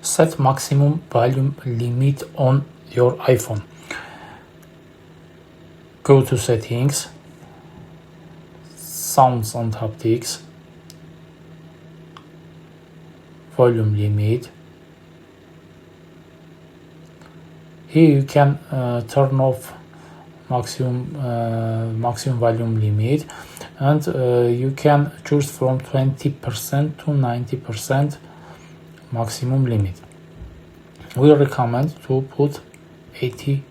Set maximum volume limit on your iPhone. Go to settings, sounds and haptics, volume limit. Here you can turn off maximum volume limit, and you can choose from 20% to 90% maximum limit. We recommend to put 80%.